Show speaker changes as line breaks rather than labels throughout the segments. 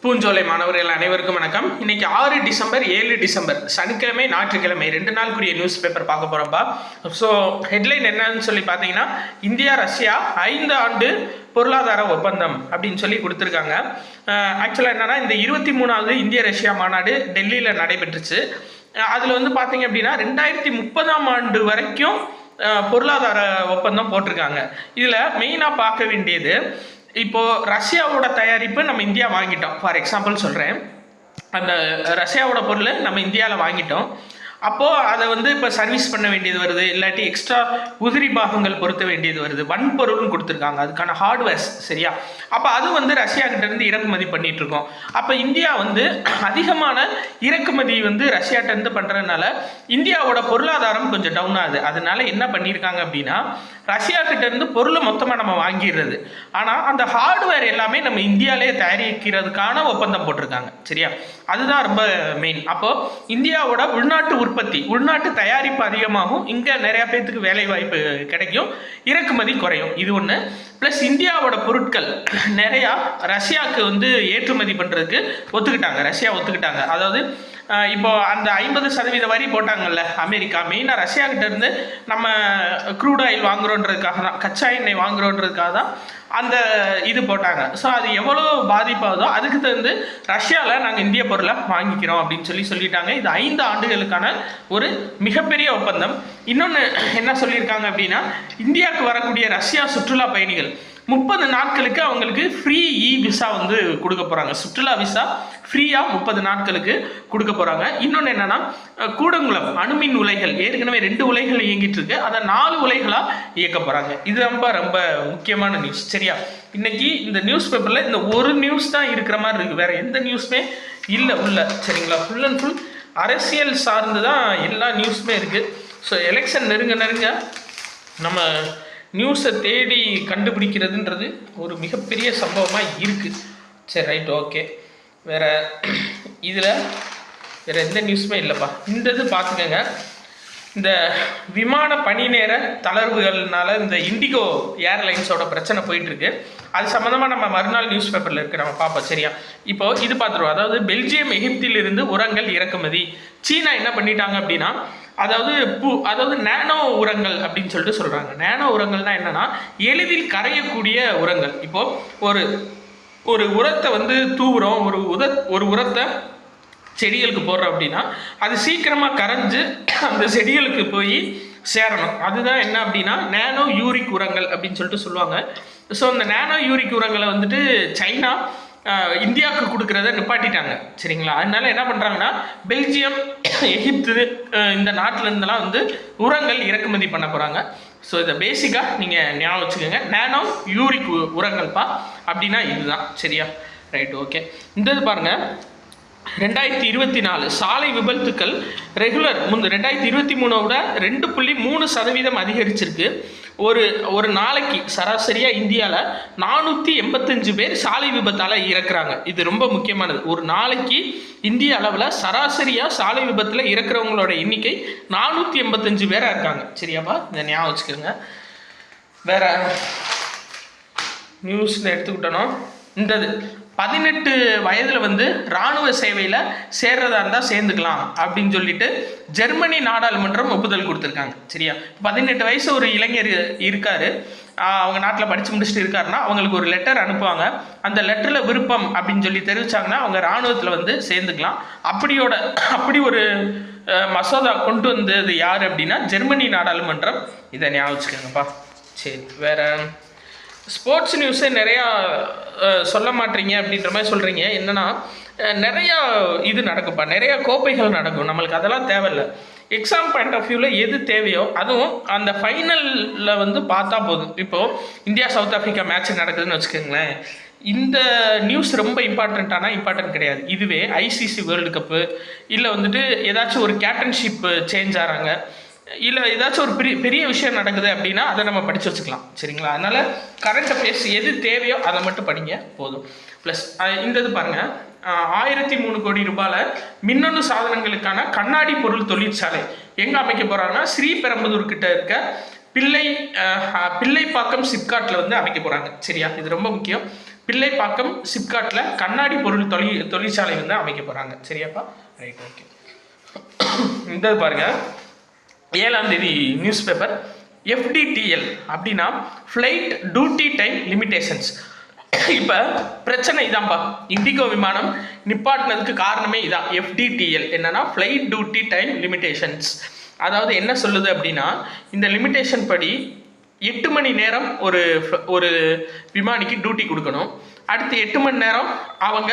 பூஞ்சோலை மாணவர்கள் அனைவருக்கும் வணக்கம். இன்னைக்கு 6 டிசம்பர் 7 டிசம்பர் சனிக்கிழமை ஞாயிற்றுக்கிழமை 2 நாளுக்குரிய நியூஸ் பேப்பர் பார்க்க போகிறோம்ப்பா. ஸோ ஹெட்லைன் என்னன்னு சொல்லி பார்த்தீங்கன்னா, இந்தியா ரஷ்யா 5 ஆண்டு பொருளாதார ஒப்பந்தம் அப்படின்னு சொல்லி கொடுத்துருக்காங்க. ஆக்சுவலாக என்னன்னா, இந்த 23வது இந்திய ரஷ்யா மாநாடு டெல்லியில் நடைபெற்றுச்சு. அதில் வந்து பார்த்தீங்க அப்படின்னா 2030ஆம் ஆண்டு வரைக்கும் பொருளாதார ஒப்பந்தம் போட்டிருக்காங்க. இதில் மெயினாக பார்க்க வேண்டியது, இப்போது ரஷ்யாவோட தயாரிப்பு நம்ம இந்தியா வாங்கிட்டோம். ஃபார் எக்ஸாம்பிள் சொல்கிறேன், அந்த ரஷ்யாவோட பொருள் நம்ம இந்தியாவில் வாங்கிட்டோம். அப்போது அதை வந்து இப்போ சர்வீஸ் பண்ண வேண்டியது வருது, இல்லாட்டி எக்ஸ்ட்ரா உதிரி பாகங்கள் பொருத்த வேண்டியது வருது. வன்பொருள்னு கொடுத்துருக்காங்க, அதுக்கான ஹார்ட்வேர்ஸ். சரியா? அப்போ அது வந்து ரஷ்யாக்கிட்டேருந்து இறக்குமதி பண்ணிகிட்ருக்கோம். அப்போ இந்தியா வந்து அதிகமான இறக்குமதி வந்து ரஷ்யாட்டேருந்து பண்ணுறதுனால இந்தியாவோட பொருளாதாரம் கொஞ்சம் டவுன் ஆகுது. அதனால என்ன பண்ணியிருக்காங்க அப்படின்னா, ரஷ்யாக்கிட்டேருந்து பொருளை மொத்தமாக நம்ம வாங்கிடுறது, ஆனால் அந்த ஹார்ட்வேர் எல்லாமே நம்ம இந்தியாவிலே தயாரிக்கிறதுக்கான ஒப்பந்தம் போட்டிருக்காங்க. சரியா? அதுதான் ரொம்ப மெயின். அப்போது இந்தியாவோட உள்நாட்டு உற்பத்தி, உள்நாட்டு தயாரிப்பு அதிகமாகும், இங்கே நிறையா பேர்த்துக்கு வேலை வாய்ப்பு கிடைக்கும், இறக்குமதி குறையும். இது ஒன்று. ப்ளஸ் இந்தியாவோட பொருட்கள் நிறையா ரஷ்யாவுக்கு வந்து ஏற்றுமதி பண்ணுறதுக்கு ஒத்துக்கிட்டாங்க, ரஷ்யா ஒத்துக்கிட்டாங்க. அதாவது இப்போ அந்த 50% வரி போட்டாங்கல்ல அமெரிக்கா, மெயினாக ரஷ்யாக்கிட்ட இருந்து நம்ம க்ரூட் ஆயில் வாங்குறோன்றதுக்காக தான், கச்சா எண்ணெய் வாங்குறோன்றதுக்காக தான் அந்த இது போட்டாங்க. ஸோ அது எவ்வளோ பாதிப்பாகுதோ அதுக்கு தகுந்து ரஷ்யாவில் நாங்கள் இந்திய பொருளை வாங்கிக்கிறோம் அப்படின்னு சொல்லிட்டாங்க. இது 5 ஆண்டுகளுக்கான ஒரு மிகப்பெரிய ஒப்பந்தம். இன்னொன்று என்ன சொல்லியிருக்காங்க அப்படின்னா, இந்தியாவுக்கு வரக்கூடிய ரஷ்யா சுற்றுலா பயணிகள் 30 நாட்களுக்கு அவங்களுக்கு ஃப்ரீ விசா வந்து கொடுக்க போகிறாங்க. சுற்றுலா விசா ஃப்ரீயாக 30 நாட்களுக்கு கொடுக்க போகிறாங்க. இன்னொன்று என்னென்னா, கூடங்குளம் அணுமின் உலைகள் ஏற்கனவே 2 உலைகள் இயங்கிட்டு இருக்கு, அதை 4 உலைகளாக இயக்க போகிறாங்க. இது ரொம்ப முக்கியமான நியூஸ். சரியா? இன்னைக்கு இந்த நியூஸ் பேப்பரில் இந்த ஒரு நியூஸ் தான் இருக்கிற மாதிரி இருக்குது, வேறு எந்த நியூஸுமே இல்லை உள்ள. சரிங்களா? ஃபுல் அண்ட் ஃபுல் அரசியல் சார்ந்து தான் எல்லா நியூஸுமே இருக்குது. ஸோ எலெக்ஷன் நெருங்க நம்ம நியூஸை தேடி கண்டுபிடிக்கிறதுன்றது ஒரு மிகப்பெரிய சம்பவமாக இருக்குது. சரி, ரைட், ஓகே. இதில் வேறு எந்த நியூஸுமே இல்லைப்பா. இந்த இது பார்த்துக்கோங்க, இந்த விமான பணி நேர தளர்வுகள்னால இந்த இண்டிகோ ஏர்லைன்ஸோட பிரச்சனை போயிட்டுருக்கு. அது சம்மந்தமாக நம்ம மறுநாள் நியூஸ் பேப்பரில் இருக்குது, நம்ம பார்ப்போம். சரியா? இப்போது இது பார்த்துருவோம். அதாவது பெல்ஜியம் எகிப்திலிருந்து உரங்கள் இறக்குமதி. சீனா என்ன பண்ணிட்டாங்க அப்படின்னா, அதாவது நேனோ உரங்கள் அப்படின்னு சொல்லிட்டு சொல்கிறாங்க. நேனோ உரங்கள்னால் என்னென்னா, எளிதில் கரையக்கூடிய உரங்கள். இப்போது ஒரு உரத்தை வந்து தூவுறோம், ஒரு உரத்தை செடிகளுக்கு போடுறோம் அப்படின்னா அது சீக்கிரமாக கரைஞ்சு அந்த செடிகளுக்கு போய் சேரணும். அதுதான் என்ன அப்படின்னா நேனோ யூரிக் உரங்கள் அப்படின்னு சொல்லிட்டு சொல்லுவாங்க. ஸோ அந்த நேனோ யூரிக் உரங்களை வந்துட்டு சைனா இந்தியாவுக்கு கொடுக்குறத நிப்பாட்டிட்டாங்க. சரிங்களா? அதனால என்ன பண்ணுறாங்கன்னா, பெல்ஜியம் எகிப்து இந்த நாட்டிலேருந்தெல்லாம் வந்து உரங்கள் இறக்குமதி பண்ண போகிறாங்க. ஸோ இதை பேசிக்காக நீங்கள் ஞாபகம் வச்சுக்கோங்க. நேனோ யூரிக் உரங்கள்ப்பா அப்படின்னா இதுதான். சரியா? Right, okay. இந்த இது பாருங்கள், 2024 சாலை விபத்துக்கள் ரெகுலர் 2023 2.3% அதிகரிச்சிருக்கு. ஒரு நாளைக்கு சராசரியாக இந்தியாவில் 485 பேர் சாலை விபத்தால் இறக்குறாங்க. இது ரொம்ப முக்கியமானது. ஒரு நாளைக்கு இந்திய அளவில் சராசரியாக சாலை விபத்தில் இறக்குறவங்களோட எண்ணிக்கை 485 பேராக இருக்காங்க. சரியாப்பா? இதை ஞாபகம் வச்சுக்கோங்க. வேற நியூஸில் எடுத்துக்கிட்டோன்னா, இந்தது 18 வயதில் வந்து இராணுவ சேவையில் சேர்றதா இருந்தால் சேர்ந்துக்கலாம் அப்படின்னு சொல்லிட்டு ஜெர்மனி நாடாளுமன்றம் ஒப்புதல் கொடுத்துருக்காங்க. சரியா? 18 வயசு ஒரு இளைஞர் இருக்கார், அவங்க நாட்டில் படித்து முடிச்சுட்டு இருக்காருன்னா அவங்களுக்கு ஒரு லெட்டர் அனுப்புவாங்க. அந்த லெட்டரில் விருப்பம் அப்படின்னு சொல்லி தெரிவித்தாங்கன்னா அவங்க இராணுவத்தில் வந்து சேர்ந்துக்கலாம். அப்படி ஒரு மசோதா கொண்டு வந்தது யார் அப்படின்னா ஜெர்மனி நாடாளுமன்றம். இதை ஞாபகம் வச்சுக்கோங்கப்பா. சரி, வேறு ஸ்போர்ட்ஸ் நியூஸே நிறையா சொல்ல மாட்டீங்க அப்படின்ற மாதிரி சொல்கிறீங்க. என்னென்னா, நிறையா இது நடக்கும்ப்பா, நிறையா கோப்பைகள் நடக்கும். நம்மளுக்கு அதெல்லாம் தேவையில்லை. எக்ஸாம் பாயிண்ட் ஆஃப் வியூவில் எது தேவையோ அதுவும் அந்த ஃபைனலில் வந்து பார்த்தா போதும். இப்போது இந்தியா சவுத் ஆஃப்ரிக்கா மேட்ச் நடக்குதுன்னு வச்சுக்கோங்களேன், இந்த நியூஸ் ரொம்ப இம்பார்ட்டன்ட் கிடையாது. இதுவே ஐசிசி வேர்ல்டு கப்பு, இல்லை வந்துட்டு ஏதாச்சும் ஒரு கேப்டன்ஷிப் சேஞ்ச் ஆகிறாங்க, இல்லை ஏதாச்சும் ஒரு பெரிய விஷயம் நடக்குது அப்படின்னா அதை நம்ம படித்து வச்சுக்கலாம். சரிங்களா? அதனால் கரண்ட் அஃபேர்ஸ் எது தேவையோ அதை மட்டும் படிங்க போதும். ப்ளஸ் இந்த இது பாருங்கள், 1003 கோடி ரூபாயில் மின்னணு சாதனங்களுக்கான கண்ணாடி பொருள் தொழிற்சாலை எங்கே அமைக்க போகிறாங்கன்னா, ஸ்ரீபெரும்புதூர் கிட்ட இருக்க பிள்ளைப்பாக்கம் சிப்காட்டில் வந்து அமைக்க போகிறாங்க. சரியா? இது ரொம்ப முக்கியம். பிள்ளைப்பாக்கம் சிப்காட்டில் கண்ணாடி பொருள் தொழிற்சாலை வந்து அமைக்க போகிறாங்க. சரியாப்பா? Right, okay. இந்த பாருங்க, 7ஆம் தேதி நியூஸ் பேப்பர். FDTL அப்படின்னா ஃப்ளைட் டியூட்டி டைம் லிமிடேஷன்ஸ். இப்போ பிரச்சனை இதான்ப்பா, இண்டிகோ விமானம் நிப்பாட்டினதுக்கு காரணமே இதான். FDTL என்னன்னா ஃப்ளைட் டியூட்டி டைம் லிமிடேஷன்ஸ். அதாவது என்ன சொல்லுது அப்படின்னா, இந்த லிமிடேஷன் படி 8 மணி நேரம் ஒரு விமானிக்கு டியூட்டி கொடுக்கணும். அடுத்து 8 மணி நேரம் அவங்க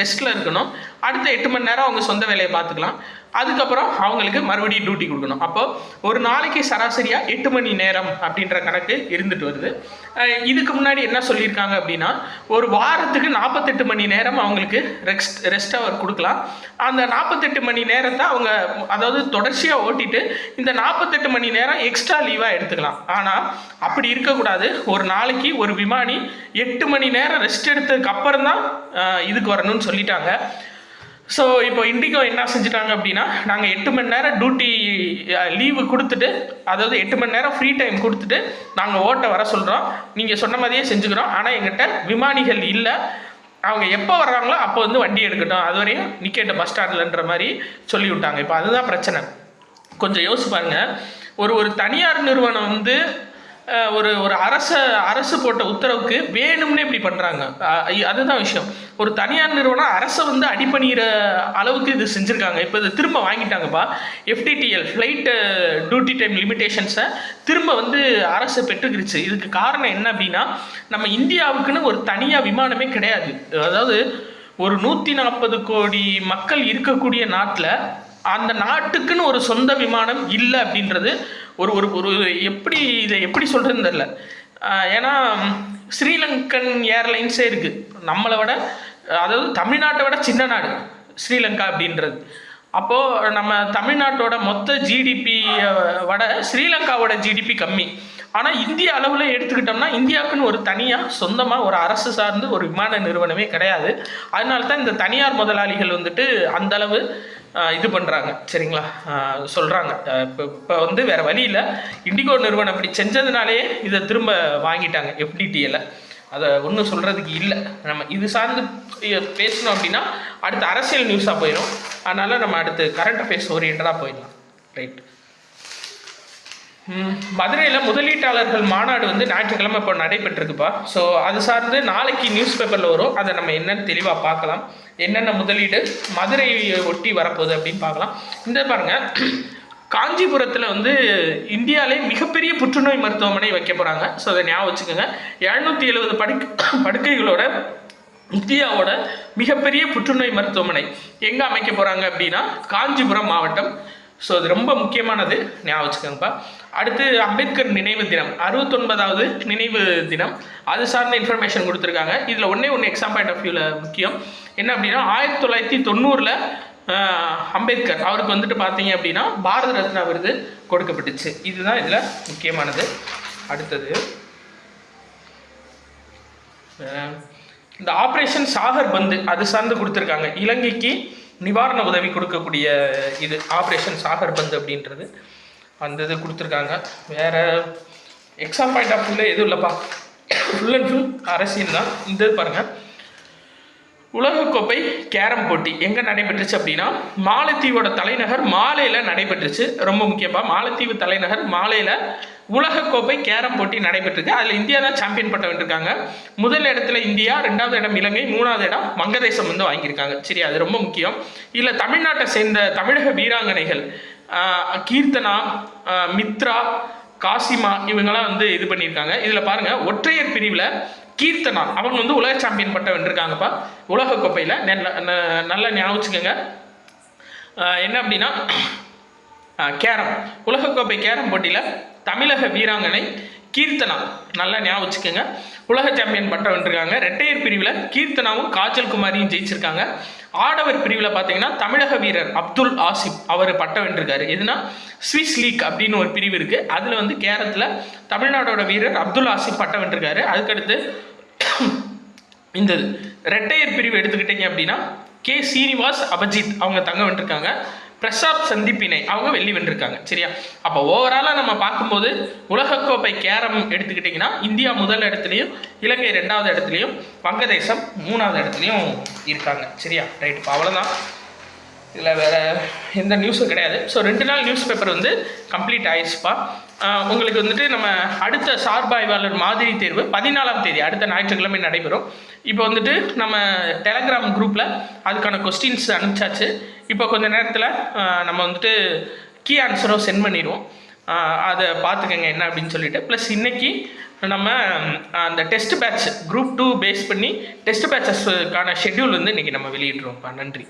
ரெஸ்ட்டில் இருக்கணும். அடுத்த 8 மணி நேரம் அவங்க சொந்த வேலையை பார்த்துக்கலாம். அதுக்கப்புறம் அவங்களுக்கு மறுபடியும் டியூட்டி கொடுக்கணும். அப்போ ஒரு நாளைக்கு சராசரியாக 8 மணி நேரம் அப்படின்ற கணக்கு இருந்துட்டு வருது. இதுக்கு முன்னாடி என்ன சொல்லியிருக்காங்க அப்படின்னா, ஒரு வாரத்துக்கு 48 மணி நேரம் அவங்களுக்கு ரெஸ்ட் அவர் கொடுக்கலாம். அந்த 48 மணி நேரத்தை அவங்க அதாவது தொடர்ச்சியாக ஓட்டிட்டு இந்த 48 மணி நேரம் எக்ஸ்ட்ரா லீவாக எடுத்துக்கலாம். ஆனால் அப்படி இருக்கக்கூடாது. ஒரு நாளைக்கு ஒரு விமானி 8 மணி நேரம் ரெஸ்ட் எடுத்ததுக்கு அப்புறம் தான் இதுக்கு வரணும்னு சொல்லிட்டாங்க. ஸோ இப்போ இண்டிகோ என்ன செஞ்சுட்டாங்க அப்படின்னா, நாங்கள் 8 மணி நேரம் டியூட்டி லீவு கொடுத்துட்டு, அதாவது 8 மணி நேரம் ஃப்ரீ டைம் கொடுத்துட்டு நாங்கள் ஓட்ட வர சொல்கிறோம், நீங்கள் சொன்ன மாதிரியே செஞ்சுக்கிறோம். ஆனால் எங்கிட்ட விமானிகள் இல்லை, அவங்க எப்போ வர்றாங்களோ அப்போ வந்து வண்டி எடுக்கட்டும், அது வரையும் நிற்கட்டும் பஸ் ஸ்டாண்ட்லன்ற மாதிரி சொல்லி விட்டாங்க. இப்போ அதுதான் பிரச்சனை. கொஞ்சம் யோசிச்சு பாருங்க, ஒரு தனியார் நிறுவனம் வந்து ஒரு அரசு போட்ட உத்தரவுக்கு வேணும்னே இப்படி பண்ணுறாங்க. அதுதான் விஷயம். ஒரு தனியார் நிறுவனம் அரசை வந்து அடிபணிகிற அளவுக்கு இது செஞ்சுருக்காங்க. இப்போ இது திரும்ப வாங்கிட்டாங்கப்பா. FDTL ஃப்ளைட் டியூட்டி டைம் லிமிடேஷன்ஸை திரும்ப வந்து அரசு பெற்றுக்கிருச்சு. இதுக்கு காரணம் என்ன அப்படின்னா, நம்ம இந்தியாவுக்குன்னு ஒரு தனியாக விமானமே கிடையாது. அதாவது ஒரு 140 கோடி மக்கள் இருக்கக்கூடிய நாட்டில் அந்த நாட்டுக்குன்னு ஒரு சொந்த விமானம் இல்லை அப்படின்றது ஒரு இதை எப்படி சொல்கிறதுன்னு தெரியல. ஏன்னா ஸ்ரீலங்கன் ஏர்லைன்ஸே இருக்குது நம்மளை விட, அதாவது தமிழ்நாட்டை விட சின்ன நாடு ஸ்ரீலங்கா அப்படின்றது. அப்போது நம்ம தமிழ்நாட்டோட மொத்த ஜிடிபி விட ஸ்ரீலங்காவோட ஜிடிபி கம்மி. ஆனால் இந்திய அளவில் எடுத்துக்கிட்டோம்னா இந்தியாவுக்குன்னு ஒரு தனியாக சொந்தமாக ஒரு அரசு சார்ந்து ஒரு விமான நிறுவனமே கிடையாது. அதனால தான் இந்த தனியார் முதலாளிகள் வந்துட்டு அந்தளவு இது பண்ணுறாங்க. சரிங்களா? சொல்கிறாங்க. இப்போ வந்து வேறு வழி இல்லை, இண்டிகோ நிறுவனம் இப்படி செஞ்சதுனாலே இதை திரும்ப வாங்கிட்டாங்க FDTL. அதை ஒன்றும் சொல்கிறதுக்கு இல்லை. நம்ம இது சார்ந்து பேசணும் அப்படின்னா அடுத்து அரசியல் நியூஸாக போயிடும். அதனால் நம்ம அடுத்து கரண்ட் அஃபேர்ஸ் ஓரியன்டாக போயிடலாம். ரைட். மதுரையில் முதலீட்டாளர்கள் மாநாடு வந்து ஞாயிற்றுக்கிழமை இப்போ நடைபெற்றிருக்குப்பா. ஸோ அது சார்ந்து நாளைக்கு நியூஸ் பேப்பரில் வரும். அதை நம்ம என்னென்னு தெளிவாக பார்க்கலாம். என்னென்ன முதலீடு மதுரையை ஒட்டி வரப்போகுது அப்படின்னு பார்க்கலாம். இந்த பாருங்கள், காஞ்சிபுரத்தில் வந்து இந்தியாவிலே மிகப்பெரிய புற்றுநோய் மருத்துவமனை வைக்க போகிறாங்க. ஸோ அதை ஞாபகம் வச்சுக்கோங்க. 770 படுக்கைகளோட இந்தியாவோட மிகப்பெரிய புற்றுநோய் மருத்துவமனை எங்கே அமைக்க போகிறாங்க அப்படின்னா காஞ்சிபுரம் மாவட்டம். ஸோ அது ரொம்ப முக்கியமானது, ஞாபகம் வச்சுக்கோங்கப்பா. அடுத்து அம்பேத்கர் நினைவு தினம், 69வது நினைவு தினம், அது சார்ந்த இன்ஃபர்மேஷன் கொடுத்துருக்காங்க. இதில் ஒன்று எக்ஸாம் பாயிண்ட் ஆஃப் வியூவில் முக்கியம் என்ன அப்படின்னா, 1990 அம்பேத்கர் அவருக்கு வந்துட்டு பார்த்தீங்க அப்படின்னா பாரத ரத்னா விருது கொடுக்கப்பட்டுச்சு. இதுதான் இதில் முக்கியமானது. அடுத்தது இந்த ஆப்ரேஷன் சாகர் பந்து அது சார்ந்து கொடுத்துருக்காங்க. இலங்கைக்கு நிவாரண உதவி கொடுக்கக்கூடிய இது ஆப்ரேஷன் சாகர் பந்து அப்படின்றது அந்த இது கொடுத்துருக்காங்க. வேறு எக்ஸாம் பாயிண்ட் ஆஃப் வியூவில் எதுவும் இல்லைப்பா, ஃபுல் அண்ட் ஃபுல் அரசியல் தான். இந்த பாருங்கள், உலகக்கோப்பை கேரம் போட்டி எங்கே நடைபெற்றுச்சு அப்படின்னா மாலத்தீவோட தலைநகர் மாலேயில் நடைபெற்றுச்சு. ரொம்ப முக்கியமாக மாலத்தீவு தலைநகர் மாலேயில் உலகக்கோப்பை கேரம் போட்டி நடைபெற்றிருக்கு. அதில் இந்தியா தான் சாம்பியன் பட்டம் வென்றிருக்காங்க. முதல் இடத்துல இந்தியா, 2வது இடம் இலங்கை, 3வது இடம் வங்கதேசம் வந்து வாங்கியிருக்காங்க. சரி, அது ரொம்ப முக்கியம். இதில் தமிழ்நாட்டை சேர்ந்த தமிழக வீராங்கனைகள் கீர்த்தனா, மித்ரா, காசிமா இவங்கெல்லாம் வந்து இது பண்ணியிருக்காங்க. இதில் பாருங்கள், ஒற்றையர் பிரிவில் கீர்த்தனா அவங்க வந்து உலக சாம்பியன் பட்டம் வென்றிருக்காங்கப்பா உலகக்கோப்பையில். நல்லா ஞாபகம் வச்சுக்கோங்க. என்ன அப்படின்னா கேரம் உலகக்கோப்பை கேரம் போட்டியில் தமிழக வீராங்கனை கீர்த்தனா, நல்லா ஞாபகம் வச்சுக்கோங்க, உலக சாம்பியன் பட்டம் வென்றிருக்காங்க. ரெட்டையர் பிரிவில் கீர்த்தனாவும் காஜல் குமாரியும் ஜெயிச்சிருக்காங்க. ஆடவர் பிரிவில் பார்த்தீங்கன்னா தமிழக வீரர் அப்துல் ஆசிப் அவர் பட்டம் வென்றிருக்காரு. எதுனா ஸ்விஸ் லீக் அப்படின்னு ஒரு பிரிவு இருக்குது. அதில் வந்து கேரத்தில் தமிழ்நாடோட வீரர் அப்துல் ஆசிப் பட்டம் வென்றிருக்காரு. அதுக்கடுத்து இந்த ரெட்டையர் பிரிவு எடுத்துக்கிட்டீங்க அப்படின்னா கே சீனிவாஸ், அபிஜித் அவங்க தங்கம் வென்றிருக்காங்க. பிரசாப் சந்திப்பினை அவங்க வெள்ளி வென்றிருக்காங்க. சரியா? அப்போ ஓவராலாக நம்ம பார்க்கும்போது உலகக்கோப்பை கேரம் எடுத்துக்கிட்டிங்கன்னா இந்தியா முதல் இடத்துலையும், இலங்கை 2வது இடத்துலையும், வங்கதேசம் 3வது இடத்துலையும் இருக்காங்க. சரியா? ரைட். இப்போ அவ்வளோதான், இதில் வேறு எந்த நியூஸும் கிடையாது. ஸோ 2 நாள் நியூஸ் பேப்பர் வந்து கம்ப்ளீட் ஆயிடுச்சுப்பா. உங்களுக்கு வந்துட்டு நம்ம அடுத்த சார்பாய்வாளர் மாதிரி தேர்வு 14ஆம் தேதி அடுத்த ஞாயிற்றுக்கிழமை நடைபெறும். இப்போ வந்துட்டு நம்ம டெலகிராம் குரூப்பில் அதுக்கான கொஸ்டின்ஸ் அனுப்பிச்சாச்சு. இப்போ கொஞ்சம் நேரத்தில் நம்ம வந்துட்டு கீ ஆன்சரும் சென்ட் பண்ணிடுவோம். அதை பார்த்துக்கங்க என்ன அப்படின்னு சொல்லிட்டு. ப்ளஸ் இன்றைக்கி நம்ம அந்த டெஸ்ட் பேட்ச் குரூப் 2 பேஸ் பண்ணி டெஸ்ட் பேட்சஸ்க்கான ஷெட்யூல் வந்து இன்றைக்கி நம்ம வெளியிடுறோம்ப்பா. நன்றி.